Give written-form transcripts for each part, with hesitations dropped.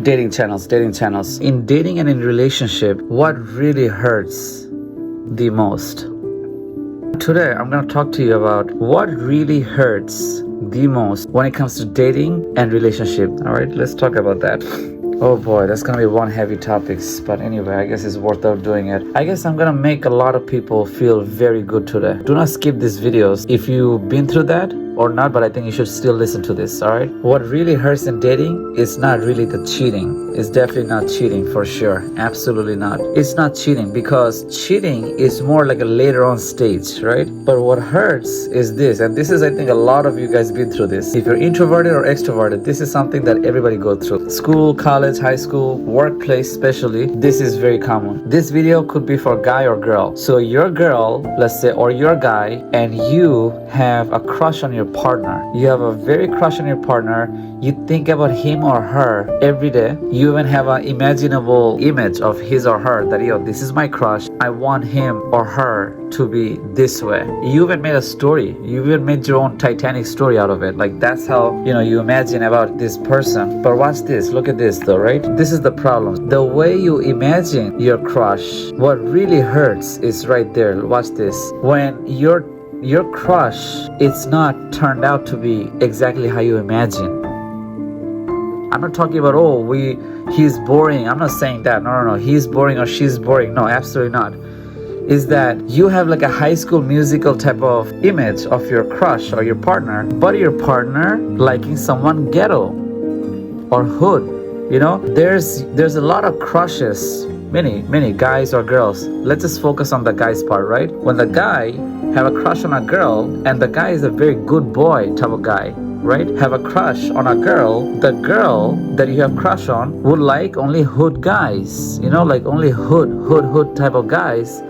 Dating channels. In dating and in relationship, what really hurts the most? Today, I'm going to talk to you about what really hurts the most when it comes to dating and relationship. All right, let's talk about that. Oh boy, that's gonna be one heavy topics. But anyway, I guess it's worth out doing it. I guess I'm gonna make a lot of people feel very good today. Do not skip these videos if you've been through that or not, but I think you should still listen to this, all right? What really hurts in dating is not really the cheating. It's definitely not cheating for sure. Absolutely not. It's not cheating because cheating is more like a later on stage, right? But what hurts is this, and this is, I think, a lot of you guys been through this. If you're introverted or extroverted, this is something that everybody goes through. School, college, high school, workplace especially, this is very common. This video could be for guy or girl. So your girl, let's say, or your guy, and you have a crush on your partner. You have a very crush on your partner. You think about him or her every day. You even have an imaginable image of his or her that, yo, this is my crush. I want him or her to be this way. You even made a story. You even made your own Titanic story out of it. Like that's how, you imagine about this person. But watch this. Look at this though, right? This is the problem. The way you imagine your crush, what really hurts is right there. Watch this. When your crush, it's not turned out to be exactly how you imagine. I'm not talking about, he's boring. I'm not saying that. No. He's boring or she's boring. No, absolutely not. Is that you have like a high school musical type of image of your crush or your partner, but your partner liking someone ghetto or hood. There's a lot of crushes, many guys or girls. Let's just focus on the guy's part, right? When the guy have a crush on a girl and the guy is a very good boy type of guy, right? Have a crush on a girl, the girl that you have crush on would like only hood guys, like only hood type of guys.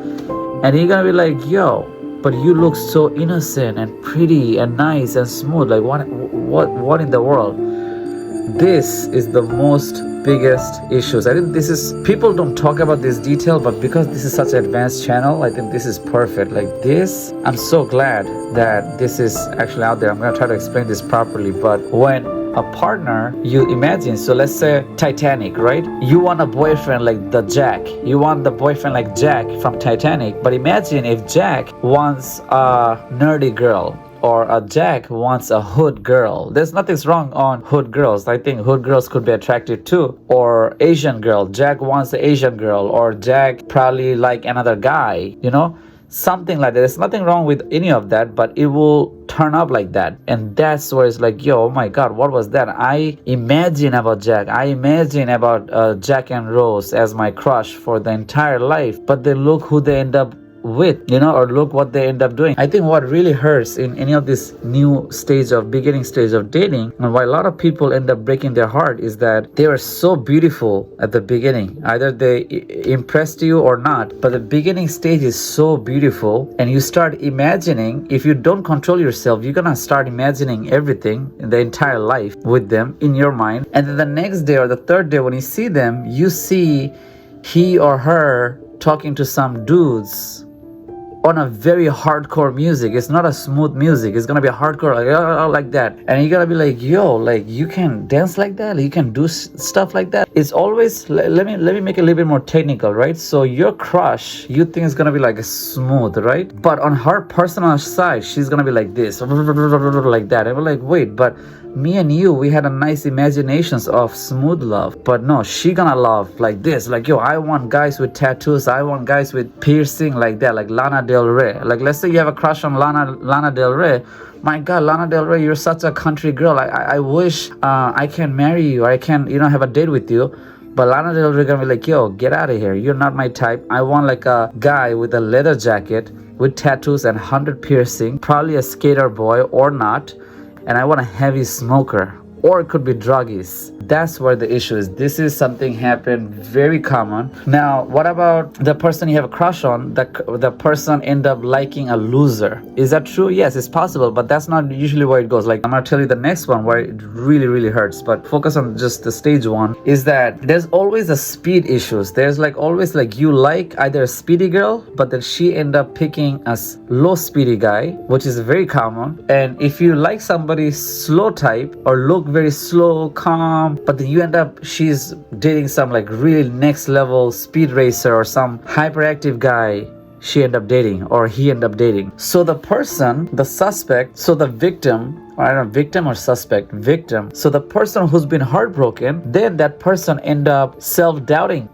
And you're gonna be like, yo, but you look so innocent and pretty and nice and smooth. Like what in the world? This is the most biggest issues. I think this is, people don't talk about this detail, but because this is such an advanced channel, I think this is perfect. Like this, I'm so glad that this is actually out there. I'm going to try to explain this properly. But when a partner, you imagine, so let's say Titanic, right? You want a boyfriend like the Jack. You want the boyfriend like Jack from Titanic. But imagine if Jack wants a nerdy girl, or a Jack wants a hood girl. There's nothing wrong on hood girls. I think hood girls could be attractive too. Or Asian girl. Jack wants an Asian girl. Or Jack probably like another guy. Something like that. There's nothing wrong with any of that, but it will turn up like that. And that's where it's like, yo, oh my God, what was that? I imagine about Jack. I imagine about Jack and Rose as my crush for the entire life. But then look who they end up with, or look what they end up doing. I think what really hurts in any of this beginning stage of dating, and why a lot of people end up breaking their heart, is that they were so beautiful at the beginning. Either they impressed you or not, but the beginning stage is so beautiful, and you start imagining, if you don't control yourself, you're gonna start imagining everything in the entire life with them in your mind. And then the next day or the third day when you see them, you see he or her talking to some dudes on a very hardcore music. It's not a smooth music. It's gonna be a hardcore like that. And you're gonna be like, yo, like you can dance like that? You can do stuff like that? It's always, let me make it a little bit more technical, right? So your crush, you think it's gonna be like smooth, right? But on her personal side, she's gonna be like this, like that. And we're like, wait, but me and you, we had a nice imaginations of smooth love. But no, she gonna love like this. Like, yo, I want guys with tattoos. I want guys with piercing like that, like Lana Del Rey. Like, let's say you have a crush on Lana Del Rey. My God, Lana Del Rey, you're such a country girl. I wish I can marry you. Or I can, have a date with you. But Lana Del Rey gonna be like, yo, get out of here. You're not my type. I want like a guy with a leather jacket, with tattoos and 100 piercing, probably a skater boy or not. And I want a heavy smoker, or it could be druggies. That's where the issue is. This is something happened very common. Now, what about the person you have a crush on? The person end up liking a loser. Is that true? Yes, it's possible, but that's not usually where it goes. Like, I'm gonna tell you the next one where it really, really hurts, but focus on just the stage one, is that there's always a speed issues. There's like always like you like either a speedy girl, but then she end up picking a low speedy guy, which is very common. And if you like somebody slow type or look very slow, calm, but then you end up, she's dating some like really next level speed racer or some hyperactive guy she end up dating or he end up dating. So the person, the suspect, so the victim, or I don't know, victim or suspect, victim. So the person who's been heartbroken, then that person end up self-doubting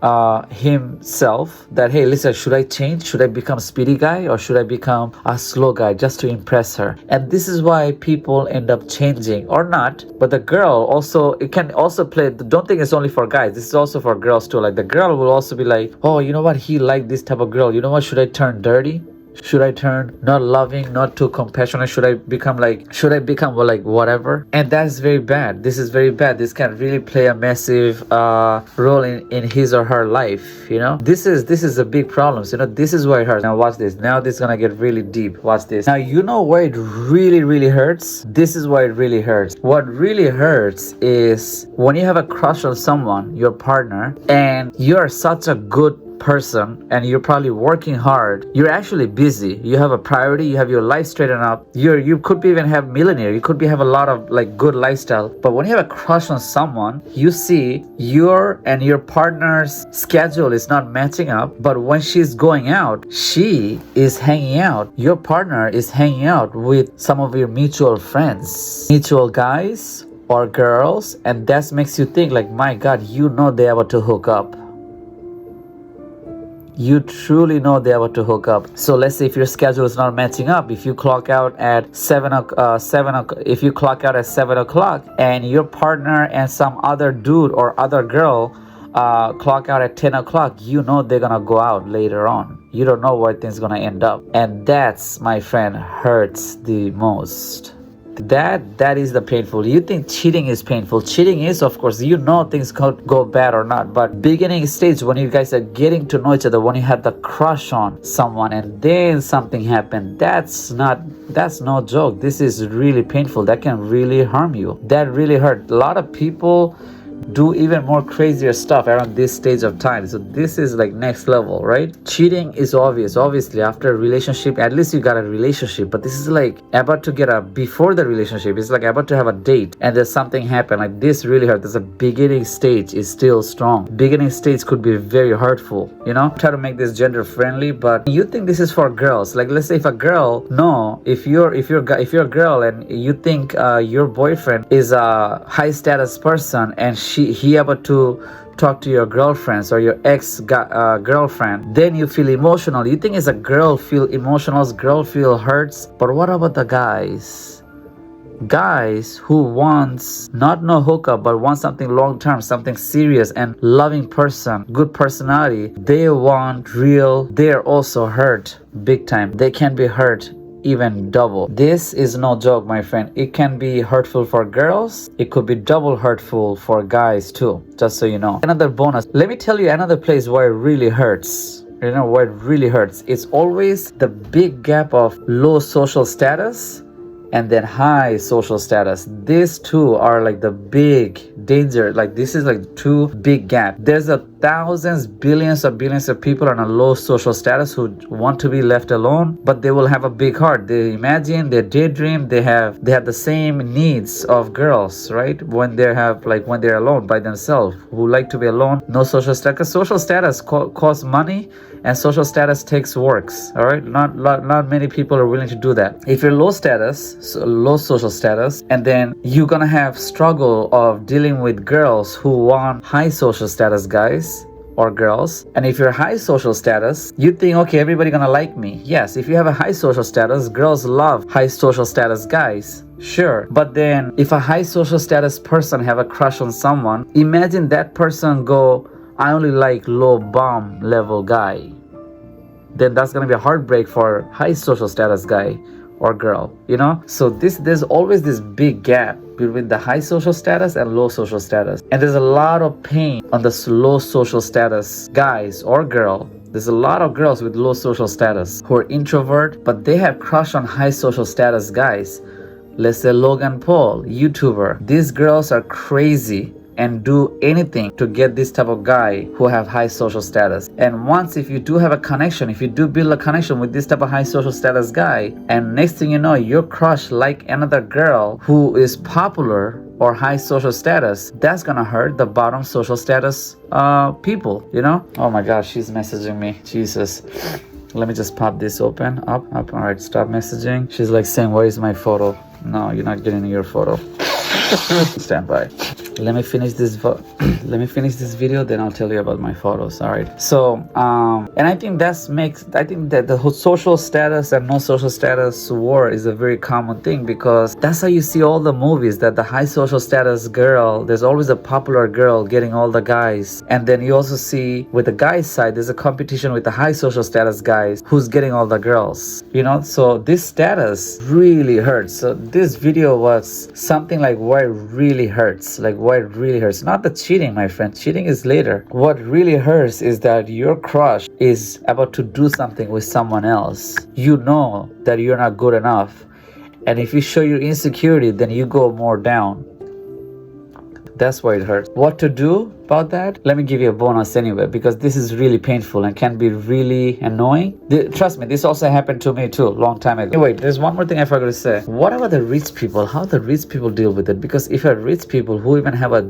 himself that, hey, listen, should I change? Should I become a speedy guy or should I become a slow guy just to impress her? And this is why people end up changing or not. But the girl also, it can also play, don't think it's only for guys. This is also for girls too. Like the girl will also be like, oh, you know what? He liked this type of girl. You know what? Should I turn dirty? Should I turn not loving, not too compassionate? Should I become well, like whatever? And that's very bad. This is very bad. This can really play a massive role in his or her life. You know, this is a big problem. You know, this is why it hurts. Now watch this. Now this is gonna get really deep. Watch this. Now you know where it really hurts. This is why it really hurts. What really hurts is when you have a crush on someone, your partner, and you're such a good person and you're probably working hard, you're actually busy, you have a priority, you have your life straightened up, you could be even have millionaire, you could be have a lot of like good lifestyle, but when you have a crush on someone, you see your and your partner's schedule is not matching up, but when she's going out, she is hanging out, your partner is hanging out with some of your mutual friends, mutual guys or girls, and that makes you think like, my God, you know they're about to hook up. You truly know they're about to hook up. So let's say if your schedule is not matching up, if you clock out at 7 o'clock, if you clock out at 7 o'clock and your partner and some other dude or other girl clock out at 10 o'clock, you know they're gonna go out later on. You don't know where things gonna end up. And that's, my friend, hurts the most. That is the painful. You think cheating is painful. Cheating is, of course, you know things could go bad or not, but beginning stage when you guys are getting to know each other, when you had the crush on someone and then something happened, that's no joke. This is really painful. That can really harm you. That really hurt. A lot of people do even more crazier stuff around this stage of time. So this is like next level, right? Cheating is obvious. Obviously, after a relationship, at least you got a relationship. But this is like about to get before the relationship. It's like about to have a date and there's something happen. Like this really hurt. There's a beginning stage is still strong. Beginning stage could be very hurtful. You know, try to make this gender friendly. But you think this is for girls? Like let's say if a girl, if you're a girl and you think your boyfriend is a high status person and he about to talk to your girlfriends or your girlfriend, then you feel emotional. You think as a girl feel emotional, girl feel hurts. But what about the guys? Guys who wants not no hookup but want something long term, something serious and loving person, good personality. They want real. They're also hurt big time. They can be hurt even double. This is no joke, my friend. It can be hurtful for girls. It could be double hurtful for guys too, just so you know. Another bonus, let me tell you another place where it really hurts. You know where it really hurts? It's always the big gap of low social status and then high social status. These two are like the big danger. Like this is like two big gap. There's a thousands, billions of people on a low social status who want to be left alone, but they will have a big heart. They imagine, they daydream, they have the same needs of girls, right? When they're alone by themselves, who like to be alone, no social status. Because social status costs money and social status takes works, all right? Not many people are willing to do that. If you're low status, so low social status, and then you're gonna have struggle of dealing with girls who want high social status guys or girls. And if you're high social status, you think, okay, everybody gonna like me. Yes, if you have a high social status, girls love high social status guys. Sure, but then if a high social status person have a crush on someone, imagine that person go, I only like low bomb level guy. Then that's gonna be a heartbreak for high social status guy or girl, you know? So there's always this big gap between the high social status and low social status. And there's a lot of pain on the low social status guys or girl. There's a lot of girls with low social status who are introvert, but they have crush on high social status guys. Let's say Logan Paul, YouTuber. These girls are crazy and do anything to get this type of guy who have high social status. And once if you do have a connection, if you do build a connection with this type of high social status guy, and next thing you know, your crush like another girl who is popular or high social status, that's gonna hurt the bottom social status people, you know? Oh my gosh, she's messaging me. Jesus. Let me just pop this open. Up. All right, stop messaging. She's like saying, where is my photo? No, you're not getting your photo. Stand by. Let me finish this video, then I'll tell you about my photos. All right. So and I think that the whole social status and no social status war is a very common thing, because that's how you see all the movies, that the high social status girl, there's always a popular girl getting all the guys, and then you also see with the guys side there's a competition with the high social status guys who's getting all the girls, you know. So this status really hurts. So this video was something like why it really hurts, not the cheating, my friend. Cheating is later. What really hurts is that your crush is about to do something with someone else. You know that you're not good enough, and if you show your insecurity, then you go more down. That's why it hurts. What to do about that? Let me give you a bonus anyway, because this is really painful and can be really annoying. Trust me, this also happened to me too, long time ago. Wait, there's one more thing I forgot to say. What about the rich people? How the rich people deal with it? Because if you're rich people who even have a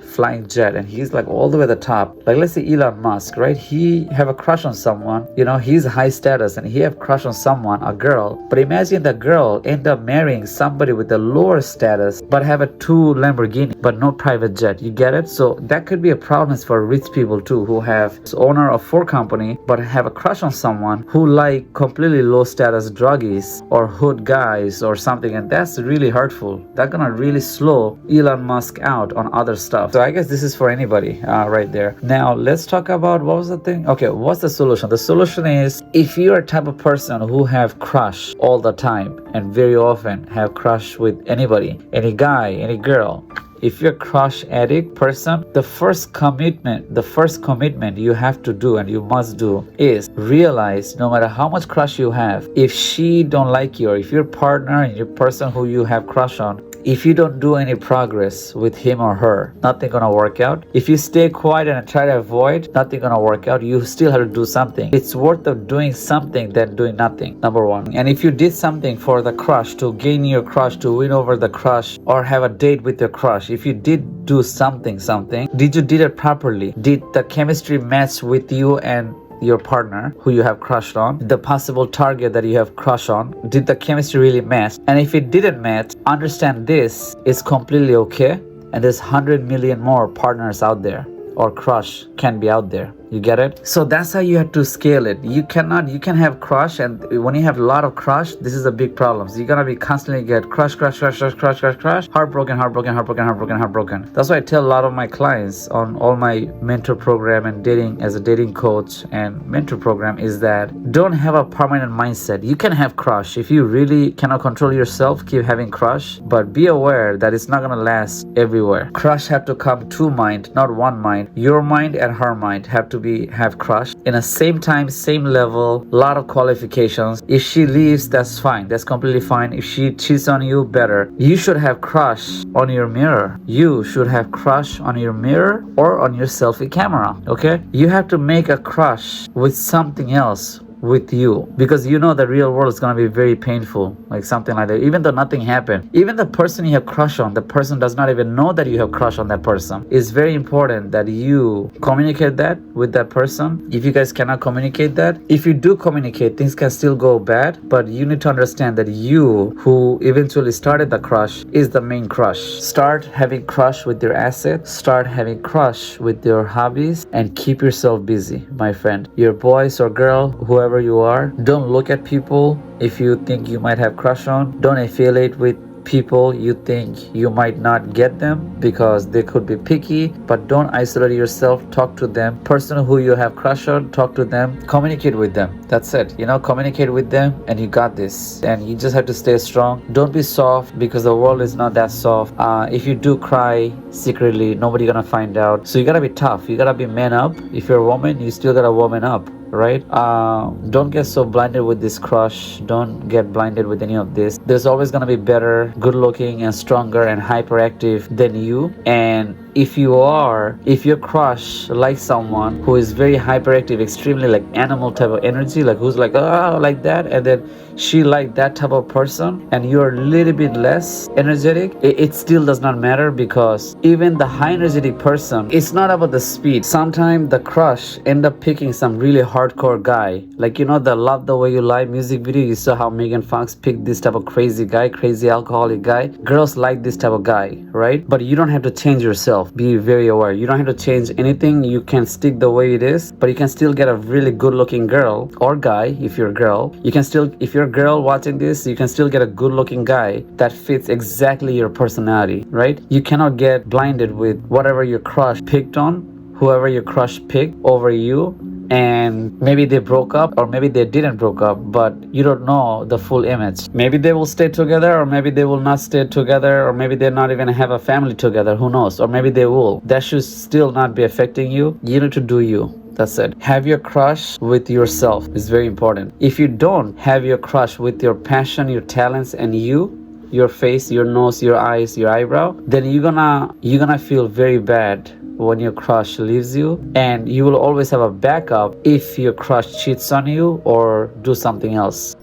flying jet, and he's like all the way at the top, like let's say Elon Musk, right? He have a crush on someone, you know, he's high status and he have crush on someone, a girl. But imagine the girl end up marrying somebody with a lower status, but have a 2 Lamborghini, but no private jet. You get it? So that could be a problem for rich people too, who have owner of 4 company but have a crush on someone who like completely low status druggies or hood guys or something, and that's really hurtful. That's gonna really slow Elon Musk out on other stuff. So I guess this is for anybody right there. Now let's talk about, what was the thing? Okay, what's the solution? The solution is, if you're a type of person who have crush all the time and very often have crush with anybody, any guy, any girl, if you're a crush addict person, the first commitment you have to do and you must do is realize, no matter how much crush you have, if she don't like you, or if your partner and your person who you have crush on, if you don't do any progress with him or her, nothing gonna work out. If you stay quiet and try to avoid, nothing gonna work out. You still have to do something. It's worth of doing something than doing nothing, number one. And if you did something for the crush, to gain your crush, to win over the crush, or have a date with your crush, if you did do something, did you did it properly? Did the chemistry match with you and your partner who you have crushed on, the possible target that you have crushed on? Did the chemistry really match? And if it didn't match, understand this is completely okay, and there's 100 million more partners out there, or crush can be out there. You get it? So that's how you have to scale it. You can have crush, and when you have a lot of crush, this is a big problem. So you're gonna be constantly get crush, heartbroken. That's why I tell a lot of my clients on all my mentor program and dating, as a dating coach and mentor program, is that don't have a permanent mindset. You can have crush. If you really cannot control yourself, keep having crush, but be aware that it's not gonna last everywhere. Crush have to come two mind, not one mind. Your mind and her mind have to have crush in a same time, same level, lot of qualifications. If she leaves, that's fine, that's completely fine. If she cheats on you, better. You should have crush on your mirror. You should have crush on your mirror or on your selfie camera. Okay, you have to make a crush with something else with you, because you know the real world is going to be very painful, like something like that. Even though nothing happened, even the person you have crush on, the person does not even know that you have crush on that person. It's very important that you communicate that with that person. If you guys cannot communicate that, if you do communicate, things can still go bad, but you need to understand that you, who eventually started the crush, is the main crush. Start having crush with your assets, start having crush with your hobbies, and keep yourself busy, my friend. Your boys or girl, whoever you are, don't look at people if you think you might have crush on. Don't affiliate with people you think you might not get them, because they could be picky. But don't isolate yourself. Talk to them. Person who you have crush on, talk to them, communicate with them. That's it. Communicate with them, and you got this. And you just have to stay strong. Don't be soft, because the world is not that soft. If you do cry secretly, nobody gonna find out. So you gotta be tough. You gotta be man up. If you're a woman, you still gotta woman up, right? Don't get so blinded with this crush. Don't get blinded with any of this. There's always gonna be better, good looking and stronger and hyperactive than you, and if your crush likes someone who is very hyperactive, extremely like animal type of energy, like who's like like that, and then she like that type of person, and you're a little bit less energetic, it still does not matter, because even the high energetic person, it's not about the speed. Sometimes the crush end up picking some really hardcore guy, like the Love the Way You Lie music video. You saw how Megan Fox picked this type of crazy guy, crazy alcoholic guy. Girls like this type of guy, right? But you don't have to change yourself. Be very aware. You don't have to change anything. You can stick the way it is, but you can still get a really good looking girl or guy. If you're a girl, you can still, if you're a girl watching this, you can still get a good looking guy that fits exactly your personality, right? You cannot get blinded with whatever your crush picked on, whoever your crush picked over you, and maybe they broke up or maybe they didn't broke up, but you don't know the full image. Maybe they will stay together, or maybe they will not stay together, or maybe they're not even have a family together, who knows, or maybe they will. That should still not be affecting you. You need to do you. That's it. Have your crush with yourself. It's very important. If you don't have your crush with your passion, your talents, and your face, your nose, your eyes, your eyebrow, then you're gonna feel very bad when your crush leaves you, and you will always have a backup if your crush cheats on you or do something else.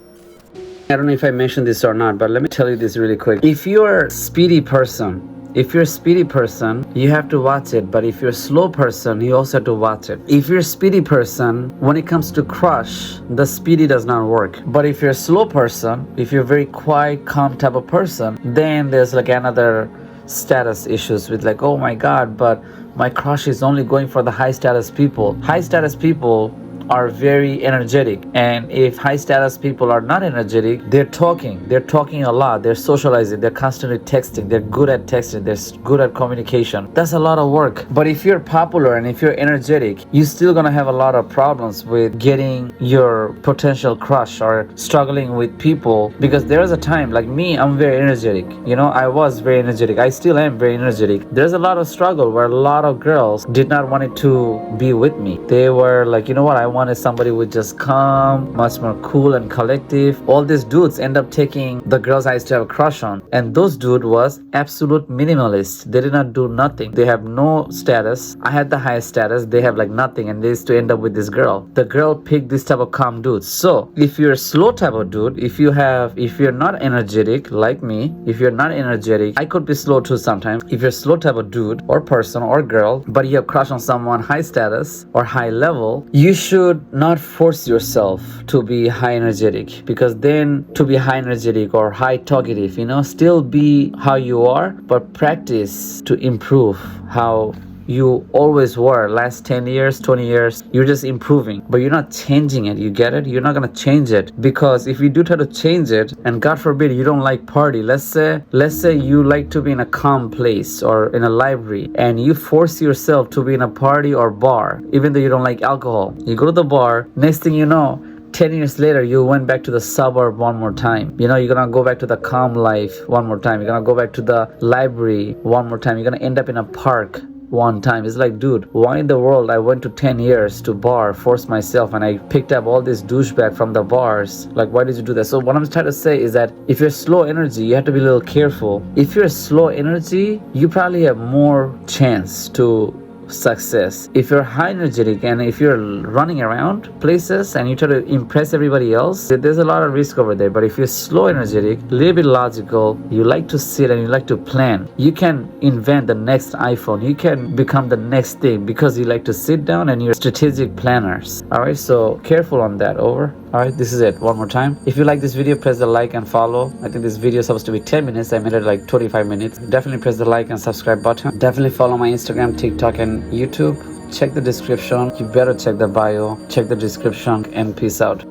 I don't know if I mentioned this or not, but let me tell you this really quick. If you're a speedy person, you have to watch it. But if you're a slow person, you also have to watch it. If you're a speedy person, when it comes to crush, the speedy does not work. But if you're a slow person, if you're a very quiet, calm type of person, then there's like another status issues with like, oh my god, but my crush is only going for the high status people. High status people are very energetic, and if high status people are not energetic, they're talking a lot, they're socializing, they're constantly texting, they're good at texting, they're good at communication. That's a lot of work. But if you're popular and if you're energetic, you're still gonna have a lot of problems with getting your potential crush or struggling with people, because there's a time, like me, I'm very energetic. I was very energetic, I still am very energetic. There's a lot of struggle where a lot of girls did not want it to be with me. They were like, I wanted somebody with just calm, much more cool and collective. All these dudes end up taking the girls I used to have a crush on, and those dude was absolute minimalist. They did not do nothing. They have no status. I had the highest status. They have like nothing, and they used to end up with this girl. The girl picked this type of calm dudes. So if you're a slow type of dude, if you're not energetic like me, if you're not energetic, I could be slow too sometimes. If you're a slow type of dude or person or girl, but you have crush on someone high status or high level, you should not force yourself to be high energetic, because then to be high energetic or high talkative, still be how you are, but practice to improve how you always were last 10 years, 20 years. You're just improving, but you're not changing it. You get it? You're not going to change it, because if you do try to change it, and God forbid you don't like party, let's say you like to be in a calm place or in a library, and you force yourself to be in a party or bar, even though you don't like alcohol. You go to the bar, next thing you know, 10 years later, you went back to the suburb one more time. You're gonna go back to the calm life one more time. You're gonna go back to the library one more time. You're gonna end up in a park one time. It's like, dude, why in the world I went to 10 years to bar, forced myself, and I picked up all this douchebag from the bars? Like, why did you do that? So what I'm trying to say is that if you're slow energy, you have to be a little careful. If you're slow energy, you probably have more chance to success. If you're high energetic and if you're running around places and you try to impress everybody else, there's a lot of risk over there. But if you're slow energetic, a little bit logical, you like to sit and you like to plan, you can invent the next iPhone. You can become the next thing, because you like to sit down and you're strategic planners. Alright, so careful on that. Over. Alright, this is it. One more time. If you like this video, press the like and follow. I think this video is supposed to be 10 minutes. I made it like 25 minutes. Definitely press the like and subscribe button. Definitely follow my Instagram, TikTok, and YouTube. Check the description. You better check the bio, check the description, and peace out.